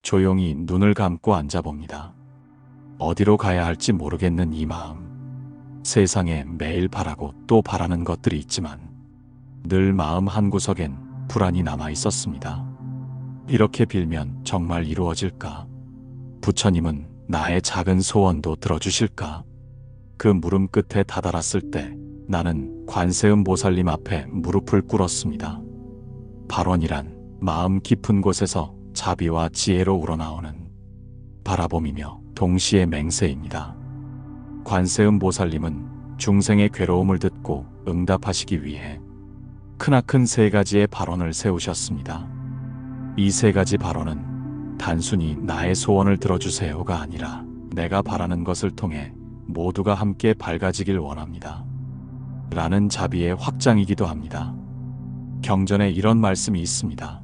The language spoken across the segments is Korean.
조용히 눈을 감고 앉아봅니다. 어디로 가야 할지 모르겠는 이 마음. 세상에 매일 바라고 또 바라는 것들이 있지만 늘 마음 한구석엔 불안이 남아 있었습니다. 이렇게 빌면 정말 이루어질까? 부처님은 나의 작은 소원도 들어주실까? 그 물음 끝에 다다랐을 때 나는 관세음 보살님 앞에 무릎을 꿇었습니다. 발원이란 마음 깊은 곳에서 자비와 지혜로 우러나오는 바라봄이며 동시에 맹세입니다. 관세음 보살님은 중생의 괴로움을 듣고 응답하시기 위해 크나큰 세 가지의 발원을 세우셨습니다. 이 세 가지 발원은 단순히 나의 소원을 들어주세요가 아니라 내가 바라는 것을 통해 모두가 함께 밝아지길 원합니다. 라는 자비의 확장이기도 합니다. 경전에 이런 말씀이 있습니다.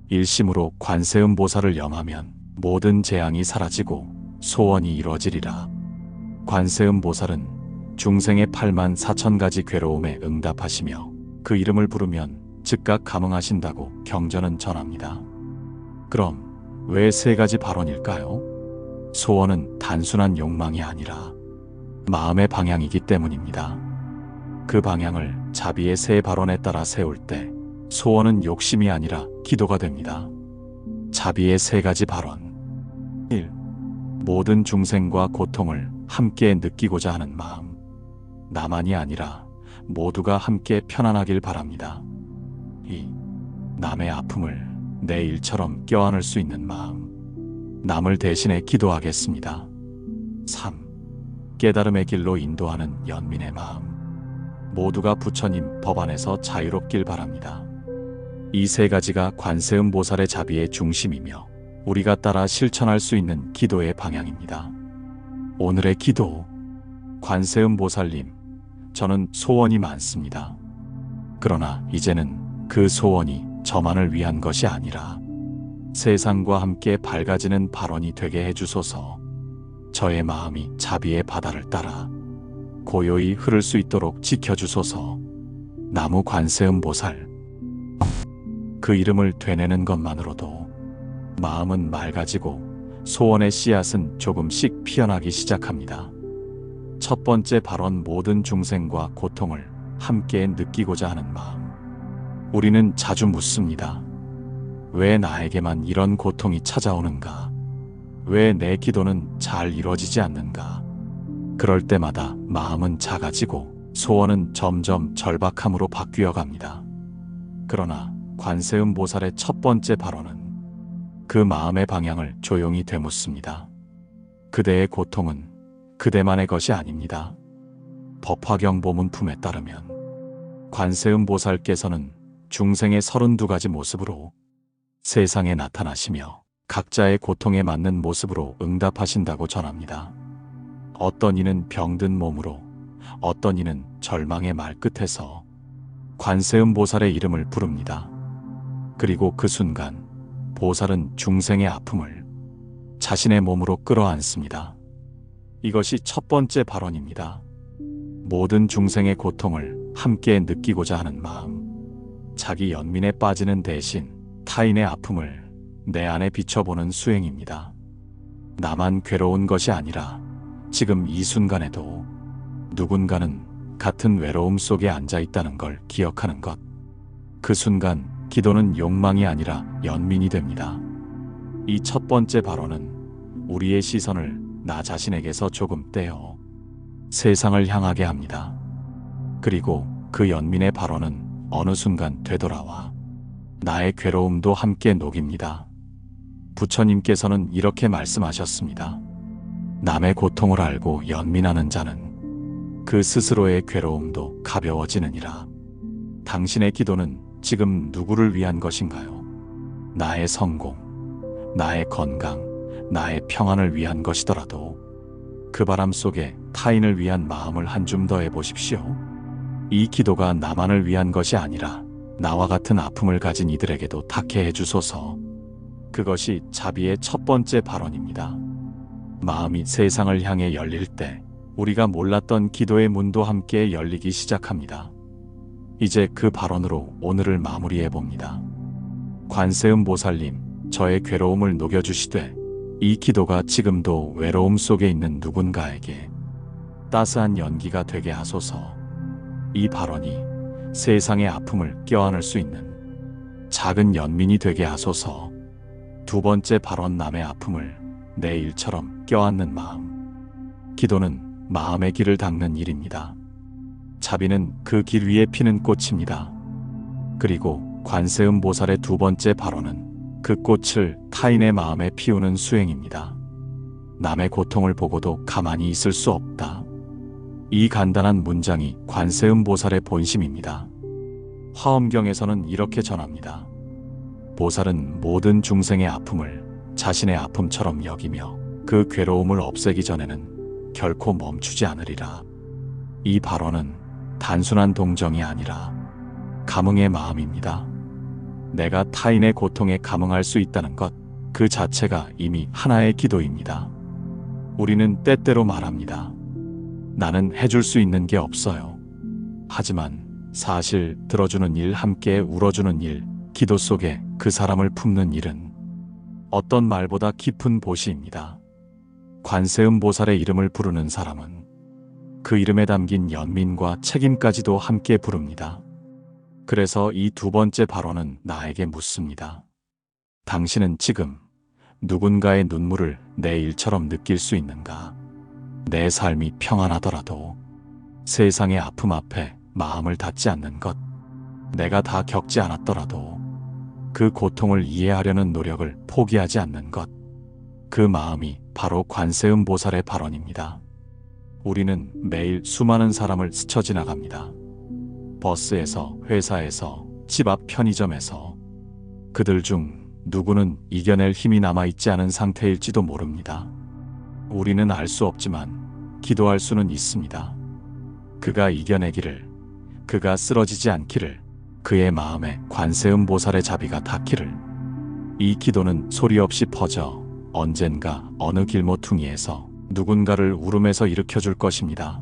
일심으로 관세음 보살을 염하면 모든 재앙이 사라지고 소원이 이루어지리라. 관세음 보살은 중생의 8만 4천 가지 괴로움에 응답하시며 그 이름을 부르면 즉각 감응하신다고 경전은 전합니다. 그럼 왜 세 가지 발원일까요? 소원은 단순한 욕망이 아니라 마음의 방향이기 때문입니다. 그 방향을 자비의 세 발원에 따라 세울 때 소원은 욕심이 아니라 기도가 됩니다. 자비의 세 가지 발원. 1. 모든 중생과 고통을 함께 느끼고자 하는 마음. 나만이 아니라 모두가 함께 편안하길 바랍니다. 2. 남의 아픔을 내 일처럼 껴안을 수 있는 마음. 남을 대신해 기도하겠습니다. 3. 깨달음의 길로 인도하는 연민의 마음. 모두가 부처님 법 안에서 자유롭길 바랍니다. 이 세 가지가 관세음 보살의 자비의 중심이며 우리가 따라 실천할 수 있는 기도의 방향입니다. 오늘의 기도. 관세음 보살님, 저는 소원이 많습니다. 그러나 이제는 그 소원이 저만을 위한 것이 아니라 세상과 함께 밝아지는 발원이 되게 해주소서. 저의 마음이 자비의 바다를 따라 고요히 흐를 수 있도록 지켜주소서. 나무 관세음 보살. 그 이름을 되뇌는 것만으로도 마음은 맑아지고 소원의 씨앗은 조금씩 피어나기 시작합니다. 첫 번째 발원, 모든 중생과 고통을 함께 느끼고자 하는 마음. 우리는 자주 묻습니다. 왜 나에게만 이런 고통이 찾아오는가? 왜 내 기도는 잘 이루어지지 않는가? 그럴 때마다 마음은 작아지고 소원은 점점 절박함으로 바뀌어 갑니다. 그러나 관세음 보살의 첫 번째 발원은 그 마음의 방향을 조용히 되묻습니다. 그대의 고통은 그대만의 것이 아닙니다. 법화경 보문품에 따르면 관세음 보살께서는 중생의 32가지 모습으로 세상에 나타나시며 각자의 고통에 맞는 모습으로 응답하신다고 전합니다. 어떤 이는 병든 몸으로, 어떤 이는 절망의 말끝에서 관세음 보살의 이름을 부릅니다. 그리고 그 순간 보살은 중생의 아픔을 자신의 몸으로 끌어안습니다. 이것이 첫 번째 발원입니다. 모든 중생의 고통을 함께 느끼고자 하는 마음. 자기 연민에 빠지는 대신 타인의 아픔을 내 안에 비춰보는 수행입니다. 나만 괴로운 것이 아니라 지금 이 순간에도 누군가는 같은 외로움 속에 앉아 있다는 걸 기억하는 것. 그 순간 기도는 욕망이 아니라 연민이 됩니다. 이 첫 번째 발원은 우리의 시선을 나 자신에게서 조금 떼어 세상을 향하게 합니다. 그리고 그 연민의 발원은 어느 순간 되돌아와 나의 괴로움도 함께 녹입니다. 부처님께서는 이렇게 말씀하셨습니다. 남의 고통을 알고 연민하는 자는 그 스스로의 괴로움도 가벼워지느니라. 당신의 기도는 지금 누구를 위한 것인가요? 나의 성공, 나의 건강, 나의 평안을 위한 것이더라도 그 바람 속에 타인을 위한 마음을 한 줌 더 해보십시오. 이 기도가 나만을 위한 것이 아니라 나와 같은 아픔을 가진 이들에게도 닿게 해주소서. 그것이 자비의 첫 번째 발원입니다. 마음이 세상을 향해 열릴 때 우리가 몰랐던 기도의 문도 함께 열리기 시작합니다. 이제 그 발언으로 오늘을 마무리해 봅니다. 관세음 보살님, 저의 괴로움을 녹여주시되 이 기도가 지금도 외로움 속에 있는 누군가에게 따스한 연기가 되게 하소서. 이 발언이 세상의 아픔을 껴안을 수 있는 작은 연민이 되게 하소서. 두 번째 발언, 남의 아픔을 내 일처럼 껴안는 마음. 기도는 마음의 길을 닦는 일입니다. 자비는 그 길 위에 피는 꽃입니다. 그리고 관세음 보살의 두 번째 발언은 그 꽃을 타인의 마음에 피우는 수행입니다. 남의 고통을 보고도 가만히 있을 수 없다. 이 간단한 문장이 관세음 보살의 본심입니다. 화엄경에서는 이렇게 전합니다. 보살은 모든 중생의 아픔을 자신의 아픔처럼 여기며 그 괴로움을 없애기 전에는 결코 멈추지 않으리라. 이 발언은 단순한 동정이 아니라 감흥의 마음입니다. 내가 타인의 고통에 감흥할 수 있다는 것, 그 자체가 이미 하나의 기도입니다. 우리는 때때로 말합니다. 나는 해줄 수 있는 게 없어요. 하지만 사실 들어주는 일, 함께 울어주는 일, 기도 속에 그 사람을 품는 일은 어떤 말보다 깊은 보시입니다. 관세음 보살의 이름을 부르는 사람은 그 이름에 담긴 연민과 책임까지도 함께 부릅니다. 그래서 이 두 번째 발언은 나에게 묻습니다. 당신은 지금 누군가의 눈물을 내 일처럼 느낄 수 있는가? 내 삶이 평안하더라도 세상의 아픔 앞에 마음을 닫지 않는 것, 내가 다 겪지 않았더라도 그 고통을 이해하려는 노력을 포기하지 않는 것, 그 마음이 바로 관세음 보살의 발언입니다. 우리는 매일 수많은 사람을 스쳐 지나갑니다. 버스에서, 회사에서, 집 앞 편의점에서. 그들 중 누구는 이겨낼 힘이 남아있지 않은 상태일지도 모릅니다. 우리는 알 수 없지만 기도할 수는 있습니다. 그가 이겨내기를, 그가 쓰러지지 않기를, 그의 마음에 관세음 보살의 자비가 닿기를. 이 기도는 소리 없이 퍼져 언젠가 어느 길모퉁이에서 누군가를 울음에서 일으켜줄 것입니다.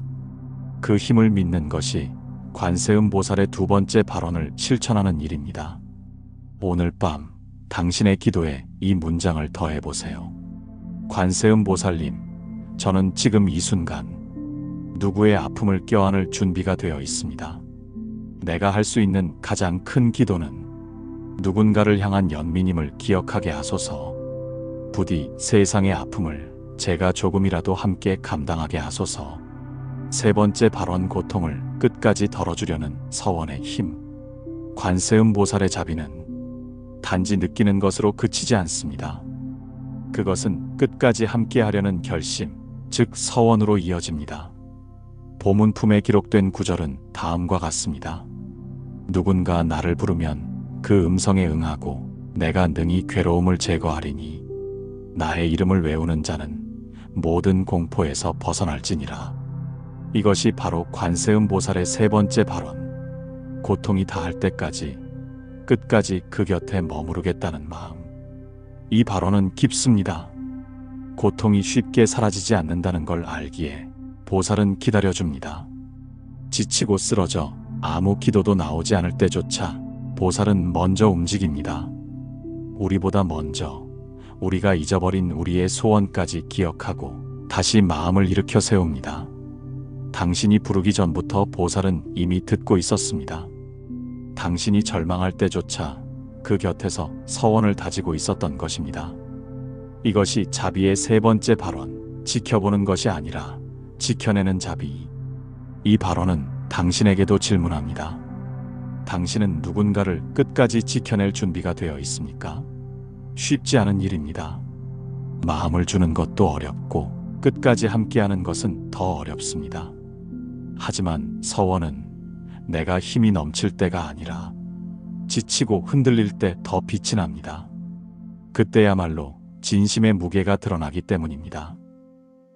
그 힘을 믿는 것이 관세음 보살의 두 번째 발언을 실천하는 일입니다. 오늘 밤 당신의 기도에 이 문장을 더해보세요. 관세음 보살님, 저는 지금 이 순간 누구의 아픔을 껴안을 준비가 되어 있습니다. 내가 할 수 있는 가장 큰 기도는 누군가를 향한 연민임을 기억하게 하소서. 부디 세상의 아픔을 제가 조금이라도 함께 감당하게 하소서. 세 번째 발언, 고통을 끝까지 덜어주려는 서원의 힘. 관세음 보살의 자비는 단지 느끼는 것으로 그치지 않습니다. 그것은 끝까지 함께 하려는 결심, 즉 서원으로 이어집니다. 보문품에 기록된 구절은 다음과 같습니다. 누군가 나를 부르면 그 음성에 응하고 내가 능히 괴로움을 제거하리니 나의 이름을 외우는 자는 모든 공포에서 벗어날지니라. 이것이 바로 관세음 보살의 세 번째 발언. 고통이 다할 때까지 끝까지 그 곁에 머무르겠다는 마음. 이 발언은 깊습니다. 고통이 쉽게 사라지지 않는다는 걸 알기에 보살은 기다려줍니다. 지치고 쓰러져 아무 기도도 나오지 않을 때조차 보살은 먼저 움직입니다. 우리보다 먼저 우리가 잊어버린 우리의 소원까지 기억하고 다시 마음을 일으켜 세웁니다. 당신이 부르기 전부터 보살은 이미 듣고 있었습니다. 당신이 절망할 때조차 그 곁에서 서원을 다지고 있었던 것입니다. 이것이 자비의 세 번째 발언, 지켜보는 것이 아니라 지켜내는 자비. 이 발언은 당신에게도 질문합니다. 당신은 누군가를 끝까지 지켜낼 준비가 되어 있습니까? 쉽지 않은 일입니다. 마음을 주는 것도 어렵고 끝까지 함께하는 것은 더 어렵습니다. 하지만 서원은 내가 힘이 넘칠 때가 아니라 지치고 흔들릴 때 더 빛이 납니다. 그때야말로 진심의 무게가 드러나기 때문입니다.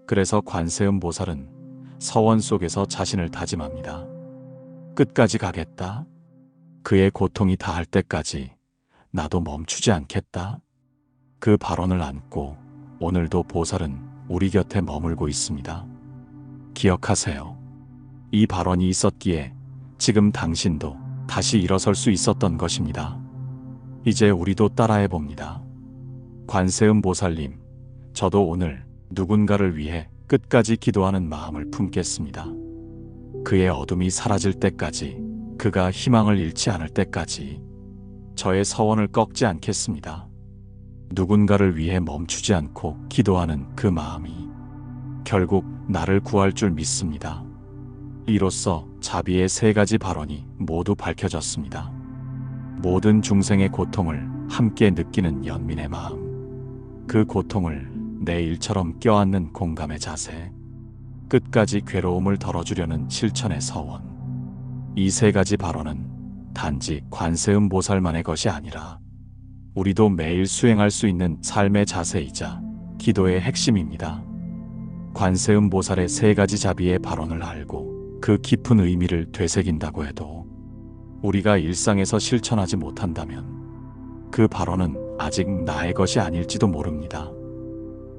그래서 관세음 보살은 서원 속에서 자신을 다짐합니다. 끝까지 가겠다. 그의 고통이 다할 때까지 나도 멈추지 않겠다. 그 발언을 안고 오늘도 보살은 우리 곁에 머물고 있습니다. 기억하세요. 이 발언이 있었기에 지금 당신도 다시 일어설 수 있었던 것입니다. 이제 우리도 따라해 봅니다. 관세음 보살님, 저도 오늘 누군가를 위해 끝까지 기도하는 마음을 품겠습니다. 그의 어둠이 사라질 때까지, 그가 희망을 잃지 않을 때까지 저의 서원을 꺾지 않겠습니다. 누군가를 위해 멈추지 않고 기도하는 그 마음이 결국 나를 구할 줄 믿습니다. 이로써 자비의 세 가지 발언이 모두 밝혀졌습니다. 모든 중생의 고통을 함께 느끼는 연민의 마음, 그 고통을 내 일처럼 껴안는 공감의 자세, 끝까지 괴로움을 덜어주려는 실천의 서원. 이 세 가지 발언은 단지 관세음 보살만의 것이 아니라 우리도 매일 수행할 수 있는 삶의 자세이자 기도의 핵심입니다. 관세음 보살의 세 가지 자비의 발언을 알고 그 깊은 의미를 되새긴다고 해도 우리가 일상에서 실천하지 못한다면 그 발언은 아직 나의 것이 아닐지도 모릅니다.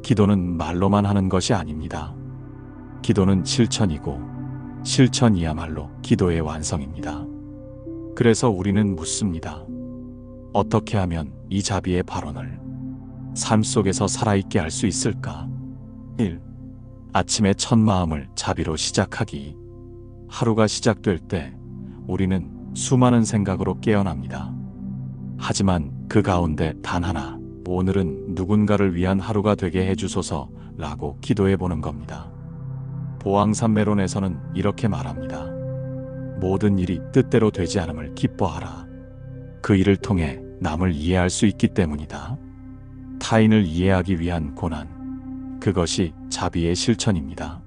기도는 말로만 하는 것이 아닙니다. 기도는 실천이고 실천이야말로 기도의 완성입니다. 그래서 우리는 묻습니다. 어떻게 하면 이 자비의 발언을 삶 속에서 살아있게 할 수 있을까? 1. 아침의 첫 마음을 자비로 시작하기. 하루가 시작될 때 우리는 수많은 생각으로 깨어납니다. 하지만 그 가운데 단 하나, 오늘은 누군가를 위한 하루가 되게 해주소서 라고 기도해 보는 겁니다. 보왕산매론에서는 이렇게 말합니다. 모든 일이 뜻대로 되지 않음을 기뻐하라. 그 일을 통해 남을 이해할 수 있기 때문이다. 타인을 이해하기 위한 고난, 그것이 자비의 실천입니다.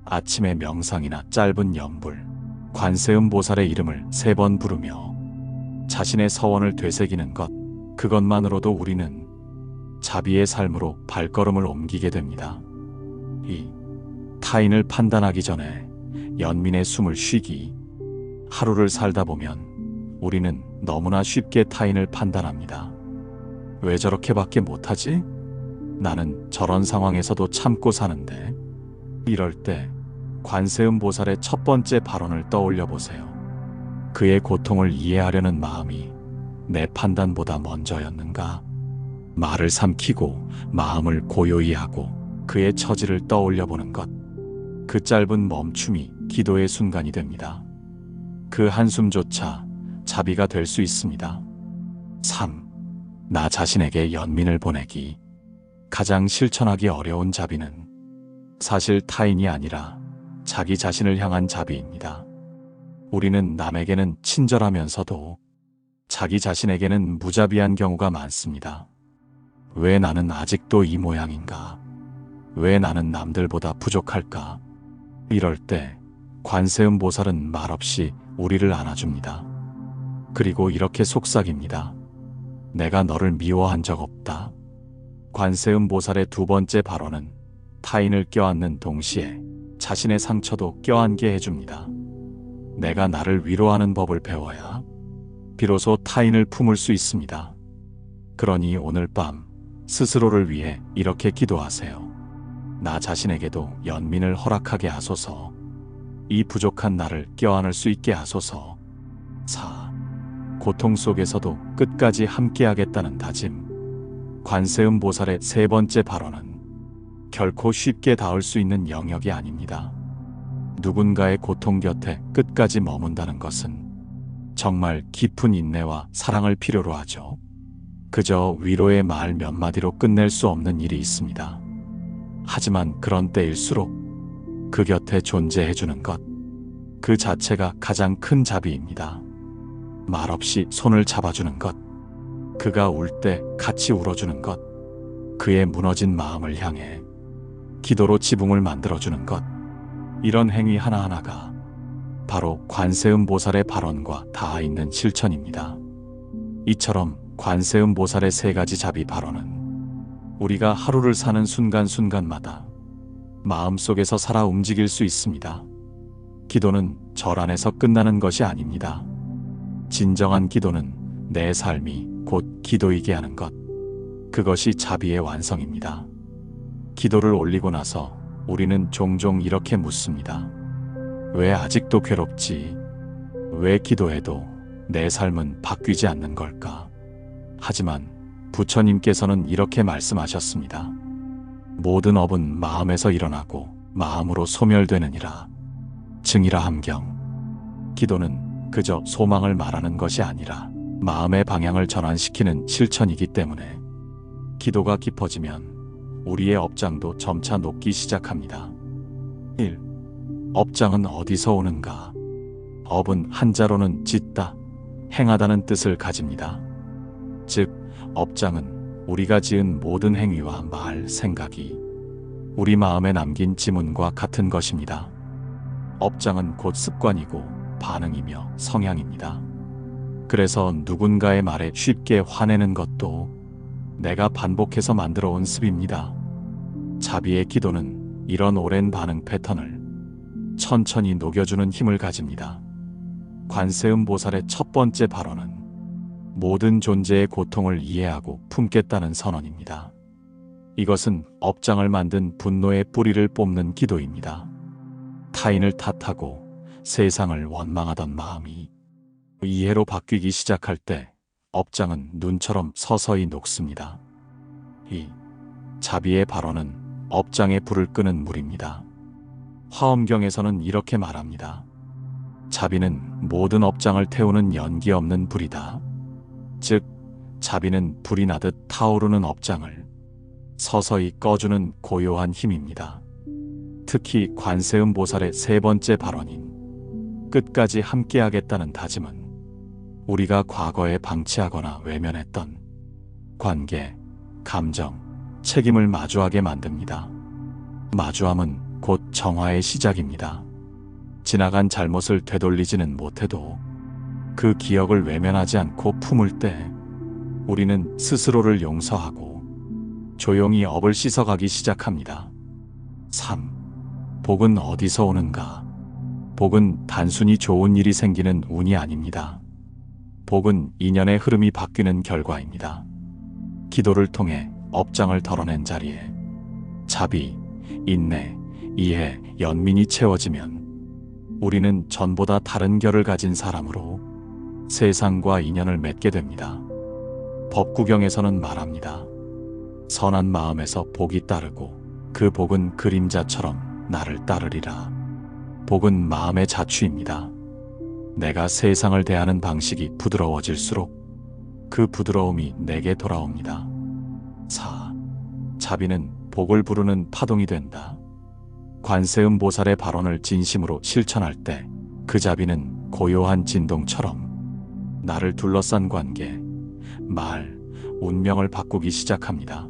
아침의 명상이나 짧은 염불, 관세음 보살의 이름을 3번 부르며 자신의 서원을 되새기는 것, 그것만으로도 우리는 자비의 삶으로 발걸음을 옮기게 됩니다. 2. 타인을 판단하기 전에 연민의 숨을 쉬기. 하루를 살다 보면 우리는 너무나 쉽게 타인을 판단합니다. 왜 저렇게밖에 못하지? 나는 저런 상황에서도 참고 사는데. 이럴 때 관세음 보살의 첫 번째 발언을 떠올려 보세요. 그의 고통을 이해하려는 마음이 내 판단보다 먼저였는가? 말을 삼키고 마음을 고요히 하고 그의 처지를 떠올려 보는 것. 그 짧은 멈춤이 기도의 순간이 됩니다. 그 한숨조차 자비가 될 수 있습니다. 3. 나 자신에게 연민을 보내기. 가장 실천하기 어려운 자비는 사실 타인이 아니라 자기 자신을 향한 자비입니다. 우리는 남에게는 친절하면서도 자기 자신에게는 무자비한 경우가 많습니다. 왜 나는 아직도 이 모양인가? 왜 나는 남들보다 부족할까? 이럴 때 관세음 보살은 말없이 우리를 안아줍니다. 그리고 이렇게 속삭입니다. 내가 너를 미워한 적 없다. 관세음 보살의 두 번째 발언은 타인을 껴안는 동시에 자신의 상처도 껴안게 해줍니다. 내가 나를 위로하는 법을 배워야 비로소 타인을 품을 수 있습니다. 그러니 오늘 밤 스스로를 위해 이렇게 기도하세요. 나 자신에게도 연민을 허락하게 하소서. 이 부족한 나를 껴안을 수 있게 하소서. 4. 고통 속에서도 끝까지 함께하겠다는 다짐. 관세음 보살의 세 번째 발언은 결코 쉽게 닿을 수 있는 영역이 아닙니다. 누군가의 고통 곁에 끝까지 머문다는 것은 정말 깊은 인내와 사랑을 필요로 하죠. 그저 위로의 말 몇 마디로 끝낼 수 없는 일이 있습니다. 하지만 그런 때일수록 그 곁에 존재해주는 것, 그 자체가 가장 큰 자비입니다. 말없이 손을 잡아주는 것, 그가 울 때 같이 울어주는 것, 그의 무너진 마음을 향해 기도로 지붕을 만들어주는 것, 이런 행위 하나하나가 바로 관세음 보살의 발언과 닿아 있는 실천입니다. 이처럼 관세음 보살의 세 가지 자비 발언은 우리가 하루를 사는 순간순간마다 마음속에서 살아 움직일 수 있습니다. 기도는 절 안에서 끝나는 것이 아닙니다. 진정한 기도는 내 삶이 곧 기도이게 하는 것, 그것이 자비의 완성입니다. 기도를 올리고 나서 우리는 종종 이렇게 묻습니다. 왜 아직도 괴롭지? 왜 기도해도 내 삶은 바뀌지 않는 걸까? 하지만 부처님께서는 이렇게 말씀하셨습니다. 모든 업은 마음에서 일어나고 마음으로 소멸되느니라. 증이라 함경. 기도는 그저 소망을 말하는 것이 아니라 마음의 방향을 전환시키는 실천이기 때문에 기도가 깊어지면 우리의 업장도 점차 높기 시작합니다. 1. 업장은 어디서 오는가? 업은 한자로는 짓다, 행하다는 뜻을 가집니다. 즉, 업장은 우리가 지은 모든 행위와 말, 생각이 우리 마음에 남긴 지문과 같은 것입니다. 업장은 곧 습관이고 반응이며 성향입니다. 그래서 누군가의 말에 쉽게 화내는 것도 내가 반복해서 만들어 온 습입니다. 자비의 기도는 이런 오랜 반응 패턴을 천천히 녹여주는 힘을 가집니다. 관세음 보살의 첫 번째 발언은 모든 존재의 고통을 이해하고 품겠다는 선언입니다. 이것은 업장을 만든 분노의 뿌리를 뽑는 기도입니다. 타인을 탓하고 세상을 원망하던 마음이 이해로 바뀌기 시작할 때 업장은 눈처럼 서서히 녹습니다. 이 자비의 발언은 업장의 불을 끄는 물입니다. 화엄경에서는 이렇게 말합니다. 자비는 모든 업장을 태우는 연기 없는 불이다. 즉, 자비는 불이 나듯 타오르는 업장을 서서히 꺼주는 고요한 힘입니다. 특히 관세음 보살의 세 번째 발언인 끝까지 함께하겠다는 다짐은 우리가 과거에 방치하거나 외면했던 관계, 감정, 책임을 마주하게 만듭니다. 마주함은 곧 정화의 시작입니다. 지나간 잘못을 되돌리지는 못해도 그 기억을 외면하지 않고 품을 때 우리는 스스로를 용서하고 조용히 업을 씻어가기 시작합니다. 3. 복은 어디서 오는가? 복은 단순히 좋은 일이 생기는 운이 아닙니다. 복은 인연의 흐름이 바뀌는 결과입니다. 기도를 통해 업장을 덜어낸 자리에 자비, 인내, 이해, 연민이 채워지면 우리는 전보다 다른 결을 가진 사람으로 세상과 인연을 맺게 됩니다. 법구경에서는 말합니다. 선한 마음에서 복이 따르고 그 복은 그림자처럼 나를 따르리라. 복은 마음의 자취입니다. 내가 세상을 대하는 방식이 부드러워질수록 그 부드러움이 내게 돌아옵니다. 4. 자비는 복을 부르는 파동이 된다. 관세음 보살의 발언을 진심으로 실천할 때 그 자비는 고요한 진동처럼 나를 둘러싼 관계, 말, 운명을 바꾸기 시작합니다.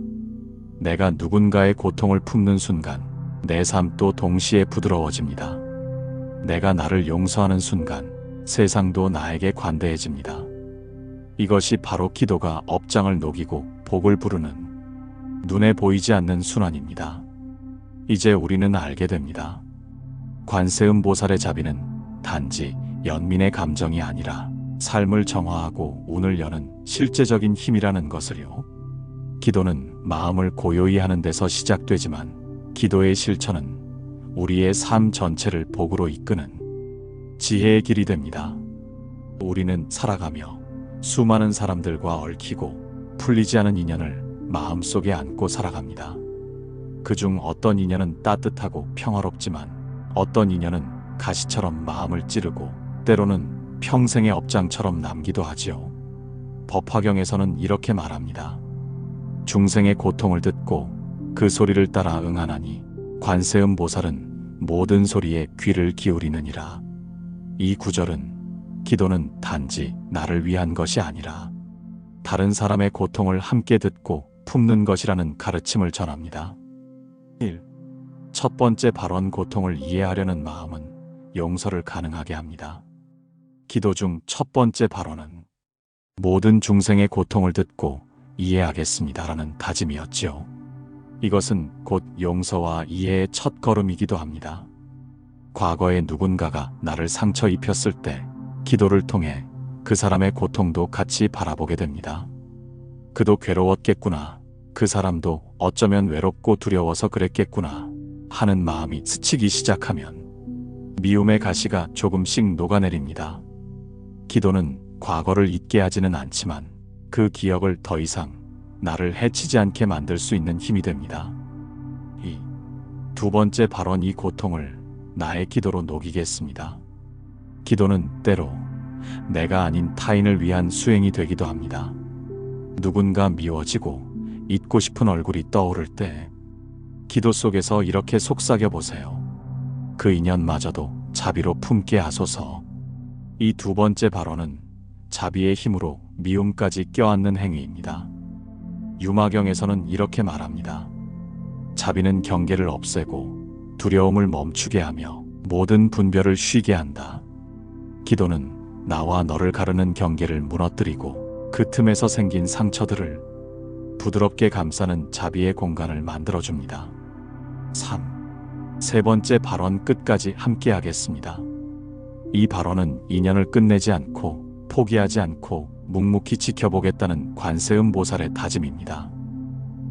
내가 누군가의 고통을 품는 순간 내 삶도 동시에 부드러워집니다. 내가 나를 용서하는 순간 세상도 나에게 관대해집니다. 이것이 바로 기도가 업장을 녹이고 복을 부르는 눈에 보이지 않는 순환입니다. 이제 우리는 알게 됩니다. 관세음 보살의 자비는 단지 연민의 감정이 아니라 삶을 정화하고 운을 여는 실제적인 힘이라는 것을요. 기도는 마음을 고요히 하는 데서 시작되지만 기도의 실천은 우리의 삶 전체를 복으로 이끄는 지혜의 길이 됩니다. 우리는 살아가며 수많은 사람들과 얽히고 풀리지 않은 인연을 마음속에 안고 살아갑니다. 그중 어떤 인연은 따뜻하고 평화롭지만 어떤 인연은 가시처럼 마음을 찌르고 때로는 평생의 업장처럼 남기도 하지요. 법화경에서는 이렇게 말합니다. 중생의 고통을 듣고 그 소리를 따라 응하나니 관세음 보살은 모든 소리에 귀를 기울이느니라. 이 구절은 기도는 단지 나를 위한 것이 아니라 다른 사람의 고통을 함께 듣고 품는 것이라는 가르침을 전합니다. 1. 첫 번째 발언 고통을 이해하려는 마음은 용서를 가능하게 합니다. 기도 중 첫 번째 발언은 모든 중생의 고통을 듣고 이해하겠습니다라는 다짐이었지요. 이것은 곧 용서와 이해의 첫 걸음이기도 합니다. 과거에 누군가가 나를 상처 입혔을 때 기도를 통해 그 사람의 고통도 같이 바라보게 됩니다. 그도 괴로웠겠구나. 그 사람도 어쩌면 외롭고 두려워서 그랬겠구나 하는 마음이 스치기 시작하면 미움의 가시가 조금씩 녹아내립니다. 기도는 과거를 잊게 하지는 않지만 그 기억을 더 이상 나를 해치지 않게 만들 수 있는 힘이 됩니다. 이 두 번째 발언, 이 고통을 나의 기도로 녹이겠습니다. 기도는 때로 내가 아닌 타인을 위한 수행이 되기도 합니다. 누군가 미워지고 잊고 싶은 얼굴이 떠오를 때 기도 속에서 이렇게 속삭여 보세요. 그 인연마저도 자비로 품게 하소서. 이 두 번째 발언은 자비의 힘으로 미움까지 껴안는 행위입니다. 유마경에서는 이렇게 말합니다. 자비는 경계를 없애고 두려움을 멈추게 하며 모든 분별을 쉬게 한다. 기도는 나와 너를 가르는 경계를 무너뜨리고 그 틈에서 생긴 상처들을 부드럽게 감싸는 자비의 공간을 만들어줍니다. 3. 세 번째 발언, 끝까지 함께 하겠습니다. 이 발언은 인연을 끝내지 않고 포기하지 않고 묵묵히 지켜보겠다는 관세음 보살의 다짐입니다.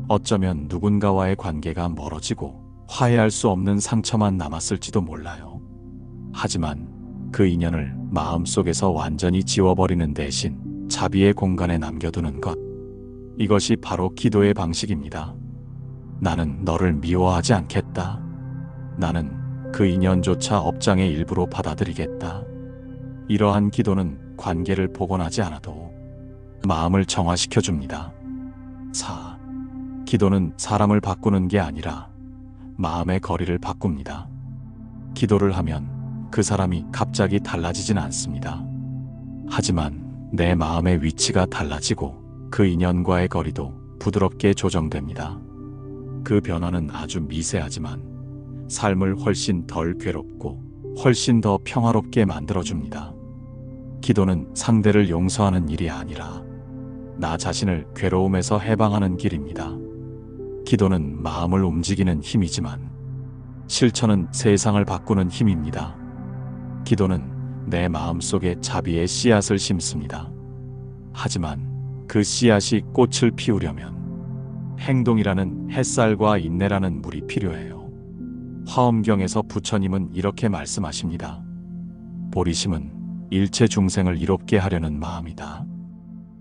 어쩌면 누군가와의 관계가 멀어지고 화해할 수 없는 상처만 남았을지도 몰라요. 하지만 그 인연을 마음속에서 완전히 지워버리는 대신 자비의 공간에 남겨두는 것, 이것이 바로 기도의 방식입니다. 나는 너를 미워하지 않겠다. 나는 그 인연조차 업장의 일부로 받아들이겠다. 이러한 기도는 관계를 복원하지 않아도 마음을 정화시켜줍니다. 4. 기도는 사람을 바꾸는 게 아니라 마음의 거리를 바꿉니다. 기도를 하면 그 사람이 갑자기 달라지진 않습니다. 하지만 내 마음의 위치가 달라지고 그 인연과의 거리도 부드럽게 조정됩니다. 그 변화는 아주 미세하지만 삶을 훨씬 덜 괴롭고 훨씬 더 평화롭게 만들어줍니다. 기도는 상대를 용서하는 일이 아니라 나 자신을 괴로움에서 해방하는 길입니다. 기도는 마음을 움직이는 힘이지만 실천은 세상을 바꾸는 힘입니다. 기도는 내 마음속에 자비의 씨앗을 심습니다. 하지만 그 씨앗이 꽃을 피우려면 행동이라는 햇살과 인내라는 물이 필요해요. 화엄경에서 부처님은 이렇게 말씀하십니다. 보리심은 일체 중생을 이롭게 하려는 마음이다.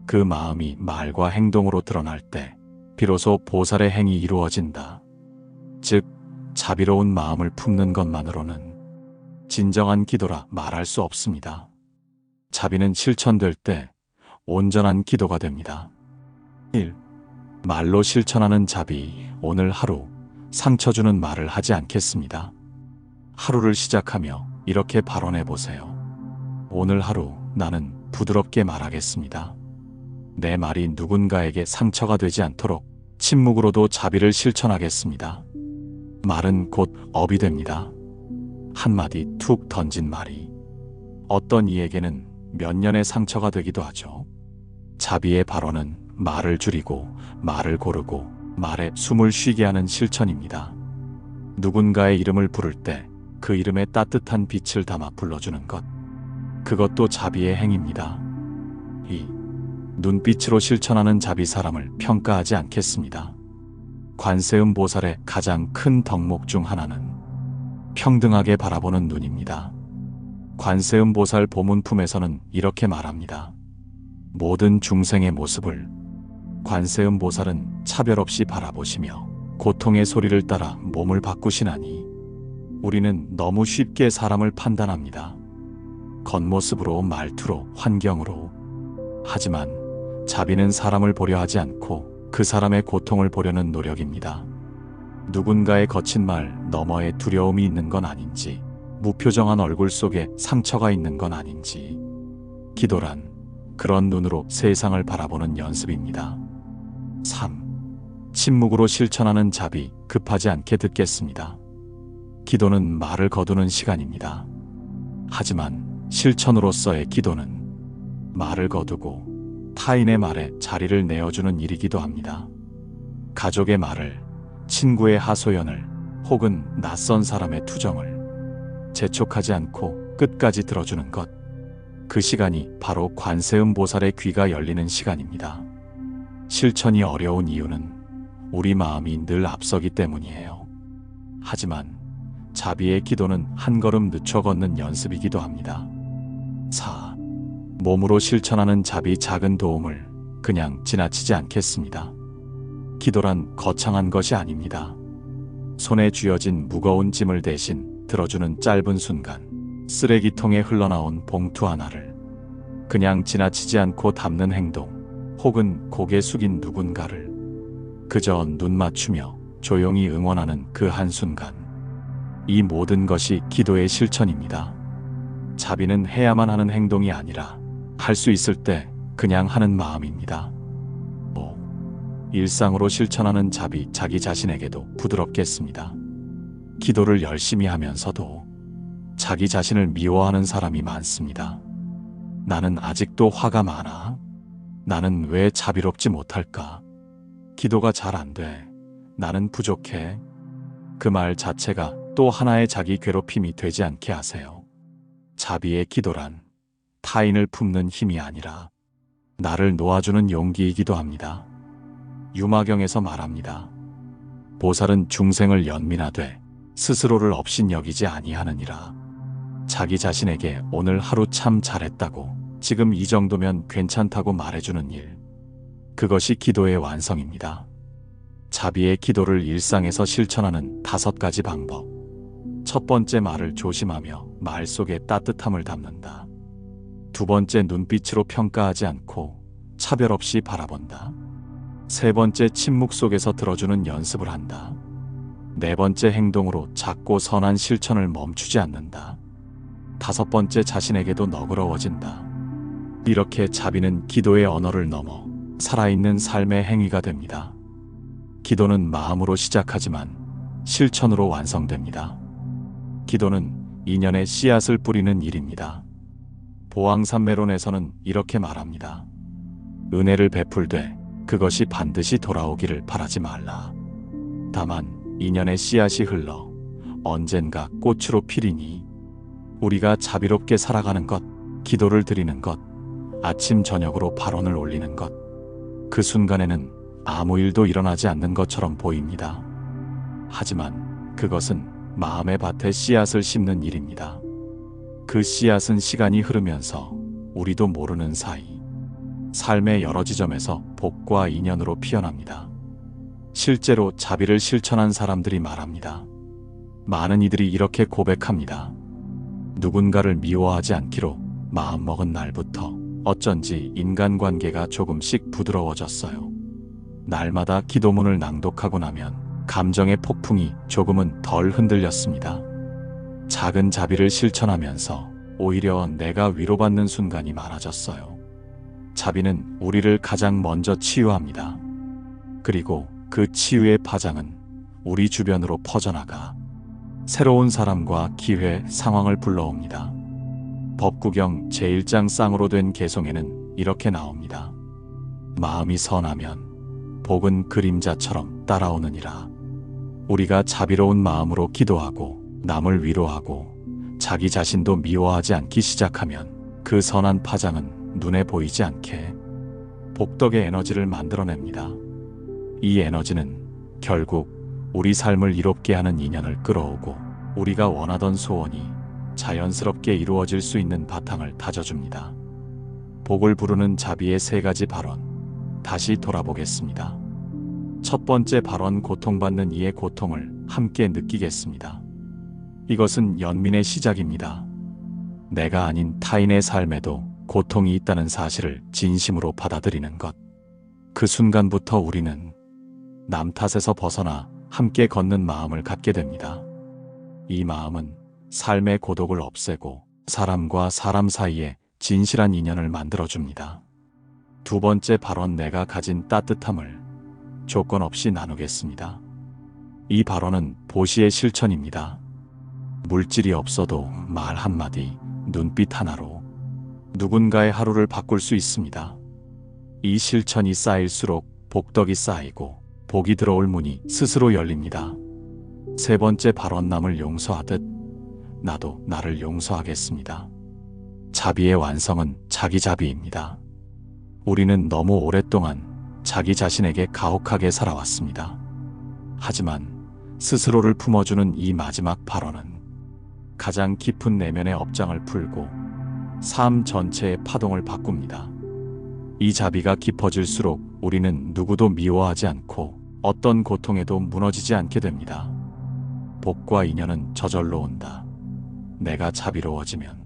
그 마음이 말과 행동으로 드러날 때 비로소 보살의 행이 이루어진다. 즉, 자비로운 마음을 품는 것만으로는 진정한 기도라 말할 수 없습니다. 자비는 실천될 때 온전한 기도가 됩니다. 1. 말로 실천하는 자비. 오늘 하루 상처 주는 말을 하지 않겠습니다. 하루를 시작하며 이렇게 발언해 보세요. 오늘 하루 나는 부드럽게 말하겠습니다. 내 말이 누군가에게 상처가 되지 않도록 침묵으로도 자비를 실천하겠습니다. 말은 곧 업이 됩니다. 한마디 툭 던진 말이 어떤 이에게는 몇 년의 상처가 되기도 하죠. 자비의 발언은 말을 줄이고 말을 고르고 말에 숨을 쉬게 하는 실천입니다. 누군가의 이름을 부를 때 그 이름에 따뜻한 빛을 담아 불러주는 것, 그것도 자비의 행입니다. 2. 눈빛으로 실천하는 자비. 사람을 평가하지 않겠습니다. 관세음 보살의 가장 큰 덕목 중 하나는 평등하게 바라보는 눈입니다. 관세음 보살 보문품에서는 이렇게 말합니다. 모든 중생의 모습을 관세음 보살은 차별 없이 바라보시며 고통의 소리를 따라 몸을 바꾸시나니 우리는 너무 쉽게 사람을 판단합니다. 겉모습으로, 말투로, 환경으로. 하지만 자비는 사람을 보려 하지 않고 그 사람의 고통을 보려는 노력입니다. 누군가의 거친 말 너머에 두려움이 있는 건 아닌지, 무표정한 얼굴 속에 상처가 있는 건 아닌지, 기도란 그런 눈으로 세상을 바라보는 연습입니다. 3. 침묵으로 실천하는 자비. 급하지 않게 듣겠습니다. 기도는 말을 거두는 시간입니다. 하지만 실천으로서의 기도는 말을 거두고 타인의 말에 자리를 내어주는 일이기도 합니다. 가족의 말을, 친구의 하소연을, 혹은 낯선 사람의 투정을 재촉하지 않고 끝까지 들어주는 것, 그 시간이 바로 관세음 보살의 귀가 열리는 시간입니다. 실천이 어려운 이유는 우리 마음이 늘 앞서기 때문이에요. 하지만 자비의 기도는 한 걸음 늦춰 걷는 연습이기도 합니다. 4. 몸으로 실천하는 자비. 작은 도움을 그냥 지나치지 않겠습니다. 기도란 거창한 것이 아닙니다. 손에 쥐어진 무거운 짐을 대신 들어주는 짧은 순간, 쓰레기통에 흘러나온 봉투 하나를 그냥 지나치지 않고 담는 행동, 혹은 고개 숙인 누군가를 그저 눈 맞추며 조용히 응원하는 그 한순간, 이 모든 것이 기도의 실천입니다. 자비는 해야만 하는 행동이 아니라 할 수 있을 때 그냥 하는 마음입니다. 일상으로 실천하는 자비, 자기 자신에게도 부드럽겠습니다. 기도를 열심히 하면서도 자기 자신을 미워하는 사람이 많습니다. 나는 아직도 화가 많아. 나는 왜 자비롭지 못할까? 기도가 잘 안 돼. 나는 부족해. 그 말 자체가 또 하나의 자기 괴롭힘이 되지 않게 하세요. 자비의 기도란 타인을 품는 힘이 아니라 나를 놓아주는 용기이기도 합니다. 유마경에서 말합니다. 보살은 중생을 연민하되 스스로를 업신여기지 아니하느니라. 자기 자신에게 오늘 하루 참 잘했다고, 지금 이 정도면 괜찮다고 말해주는 일, 그것이 기도의 완성입니다. 자비의 기도를 일상에서 실천하는 5가지 방법. 첫 번째, 말을 조심하며 말 속에 따뜻함을 담는다. 두 번째, 눈빛으로 평가하지 않고 차별 없이 바라본다. 세 번째, 침묵 속에서 들어주는 연습을 한다. 네 번째, 행동으로 작고 선한 실천을 멈추지 않는다. 다섯 번째, 자신에게도 너그러워진다. 이렇게 자비는 기도의 언어를 넘어 살아있는 삶의 행위가 됩니다. 기도는 마음으로 시작하지만 실천으로 완성됩니다. 기도는 인연의 씨앗을 뿌리는 일입니다. 보왕산매론에서는 이렇게 말합니다. 은혜를 베풀되 그것이 반드시 돌아오기를 바라지 말라. 다만 인연의 씨앗이 흘러 언젠가 꽃으로 피리니, 우리가 자비롭게 살아가는 것, 기도를 드리는 것, 아침 저녁으로 발언을 올리는 것, 그 순간에는 아무 일도 일어나지 않는 것처럼 보입니다. 하지만 그것은 마음의 밭에 씨앗을 심는 일입니다. 그 씨앗은 시간이 흐르면서 우리도 모르는 사이 삶의 여러 지점에서 복과 인연으로 피어납니다. 실제로 자비를 실천한 사람들이 말합니다. 많은 이들이 이렇게 고백합니다. 누군가를 미워하지 않기로 마음먹은 날부터 어쩐지 인간관계가 조금씩 부드러워졌어요. 날마다 기도문을 낭독하고 나면 감정의 폭풍이 조금은 덜 흔들렸습니다. 작은 자비를 실천하면서 오히려 내가 위로받는 순간이 많아졌어요. 자비는 우리를 가장 먼저 치유합니다. 그리고 그 치유의 파장은 우리 주변으로 퍼져나가 새로운 사람과 기회, 상황을 불러옵니다. 법구경 제1장 쌍으로 된 개송에는 이렇게 나옵니다. 마음이 선하면 복은 그림자처럼 따라오느니라. 우리가 자비로운 마음으로 기도하고 남을 위로하고 자기 자신도 미워하지 않기 시작하면 그 선한 파장은 눈에 보이지 않게 복덕의 에너지를 만들어냅니다. 이 에너지는 결국 우리 삶을 이롭게 하는 인연을 끌어오고 우리가 원하던 소원이 자연스럽게 이루어질 수 있는 바탕을 다져줍니다. 복을 부르는 자비의 3가지 발언, 다시 돌아보겠습니다. 첫 번째 발언, 고통받는 이의 고통을 함께 느끼겠습니다. 이것은 연민의 시작입니다. 내가 아닌 타인의 삶에도 고통이 있다는 사실을 진심으로 받아들이는 것. 그 순간부터 우리는 남 탓에서 벗어나 함께 걷는 마음을 갖게 됩니다. 이 마음은 삶의 고독을 없애고 사람과 사람 사이에 진실한 인연을 만들어줍니다. 두 번째 발언, 내가 가진 따뜻함을 조건 없이 나누겠습니다. 이 발언은 보시의 실천입니다. 물질이 없어도 말 한마디, 눈빛 하나로 누군가의 하루를 바꿀 수 있습니다. 이 실천이 쌓일수록 복덕이 쌓이고 복이 들어올 문이 스스로 열립니다. 세 번째 발언, 남을 용서하듯 나도 나를 용서하겠습니다. 자비의 완성은 자기 자비입니다. 우리는 너무 오랫동안 자기 자신에게 가혹하게 살아왔습니다. 하지만 스스로를 품어주는 이 마지막 발언은 가장 깊은 내면의 업장을 풀고 삶 전체의 파동을 바꿉니다. 이 자비가 깊어질수록 우리는 누구도 미워하지 않고 어떤 고통에도 무너지지 않게 됩니다. 복과 인연은 저절로 온다. 내가 자비로워지면.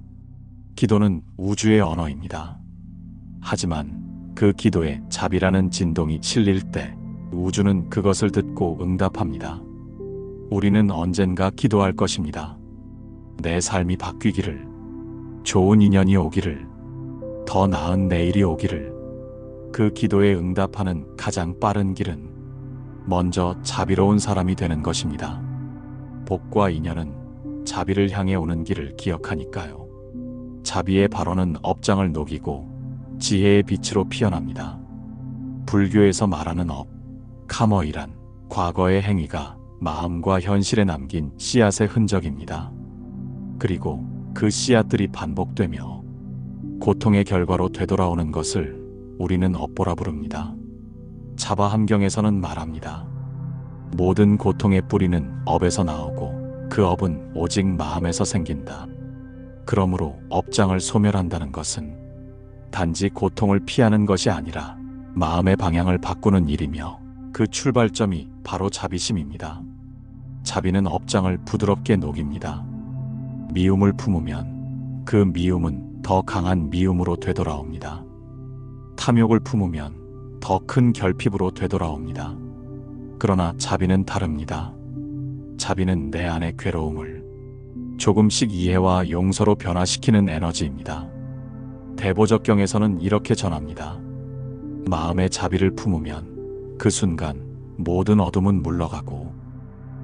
기도는 우주의 언어입니다. 하지만 그 기도에 자비라는 진동이 실릴 때 우주는 그것을 듣고 응답합니다. 우리는 언젠가 기도할 것입니다. 내 삶이 바뀌기를, 좋은 인연이 오기를, 더 나은 내일이 오기를. 그 기도에 응답하는 가장 빠른 길은 먼저 자비로운 사람이 되는 것입니다. 복과 인연은 자비를 향해 오는 길을 기억하니까요. 자비의 발언은 업장을 녹이고 지혜의 빛으로 피어납니다. 불교에서 말하는 업, 카머이란 과거의 행위가 마음과 현실에 남긴 씨앗의 흔적입니다. 그리고 그 씨앗들이 반복되며 고통의 결과로 되돌아오는 것을 우리는 업보라 부릅니다. 자바함경에서는 말합니다. 모든 고통의 뿌리는 업에서 나오고 그 업은 오직 마음에서 생긴다. 그러므로 업장을 소멸한다는 것은 단지 고통을 피하는 것이 아니라 마음의 방향을 바꾸는 일이며 그 출발점이 바로 자비심입니다. 자비는 업장을 부드럽게 녹입니다. 미움을 품으면 그 미움은 더 강한 미움으로 되돌아옵니다. 탐욕을 품으면 더 큰 결핍으로 되돌아옵니다. 그러나 자비는 다릅니다. 자비는 내 안의 괴로움을 조금씩 이해와 용서로 변화시키는 에너지입니다. 대보적경에서는 이렇게 전합니다. 마음의 자비를 품으면 그 순간 모든 어둠은 물러가고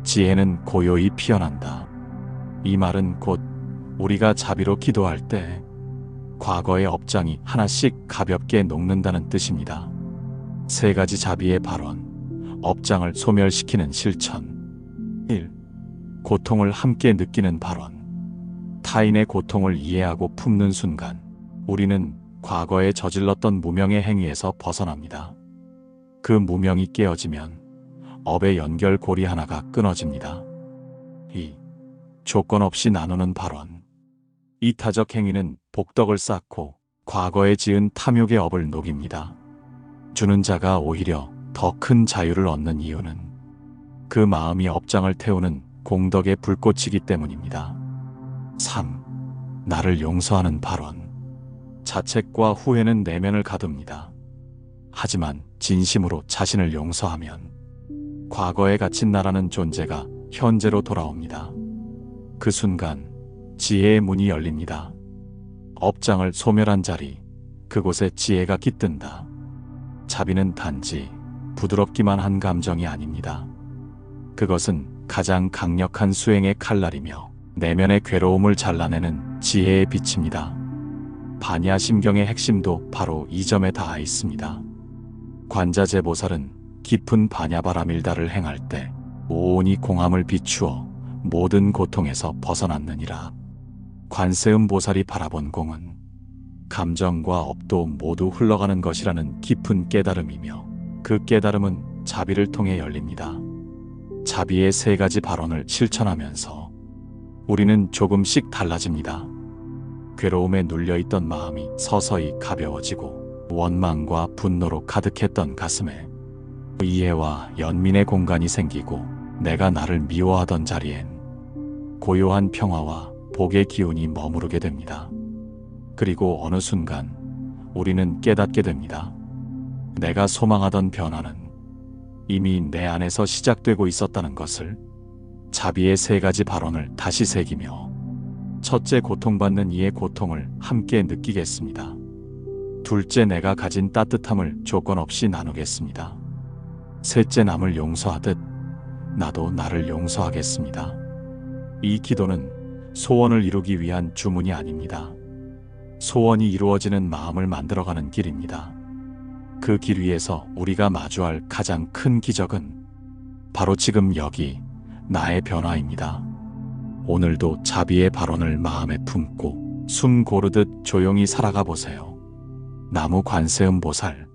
지혜는 고요히 피어난다. 이 말은 곧 우리가 자비로 기도할 때 과거의 업장이 하나씩 가볍게 녹는다는 뜻입니다. 세 가지 자비의 발언, 업장을 소멸시키는 실천. 1. 고통을 함께 느끼는 발언. 타인의 고통을 이해하고 품는 순간 우리는 과거에 저질렀던 무명의 행위에서 벗어납니다. 그 무명이 깨어지면 업의 연결고리 하나가 끊어집니다. 2. 조건 없이 나누는 발언. 이타적 행위는 복덕을 쌓고 과거에 지은 탐욕의 업을 녹입니다. 주는 자가 오히려 더 큰 자유를 얻는 이유는 그 마음이 업장을 태우는 공덕의 불꽃이기 때문입니다. 3. 나를 용서하는 발언. 자책과 후회는 내면을 가둡니다. 하지만 진심으로 자신을 용서하면 과거에 갇힌 나라는 존재가 현재로 돌아옵니다. 그 순간 지혜의 문이 열립니다. 업장을 소멸한 자리, 그곳에 지혜가 깃든다. 자비는 단지 부드럽기만 한 감정이 아닙니다. 그것은 가장 강력한 수행의 칼날이며 내면의 괴로움을 잘라내는 지혜의 빛입니다. 반야심경의 핵심도 바로 이 점에 닿아 있습니다. 관자재보살은 깊은 반야바라밀다를 행할 때 온이 공함을 비추어 모든 고통에서 벗어났느니라. 관세음보살이 바라본 공은 감정과 업도 모두 흘러가는 것이라는 깊은 깨달음이며 그 깨달음은 자비를 통해 열립니다. 자비의 세 가지 발언을 실천하면서 우리는 조금씩 달라집니다. 괴로움에 눌려있던 마음이 서서히 가벼워지고 원망과 분노로 가득했던 가슴에 이해와 연민의 공간이 생기고 내가 나를 미워하던 자리엔 고요한 평화와 복의 기운이 머무르게 됩니다. 그리고 어느 순간 우리는 깨닫게 됩니다. 내가 소망하던 변화는 이미 내 안에서 시작되고 있었다는 것을. 자비의 세 가지 발언을 다시 새기며 첫째, 고통받는 이의 고통을 함께 느끼겠습니다. 둘째, 내가 가진 따뜻함을 조건 없이 나누겠습니다. 셋째, 남을 용서하듯 나도 나를 용서하겠습니다. 이 기도는 소원을 이루기 위한 주문이 아닙니다. 소원이 이루어지는 마음을 만들어가는 길입니다. 그 길 위에서 우리가 마주할 가장 큰 기적은 바로 지금 여기 나의 변화입니다. 오늘도 자비의 발언을 마음에 품고 숨 고르듯 조용히 살아가 보세요. 나무 관세음보살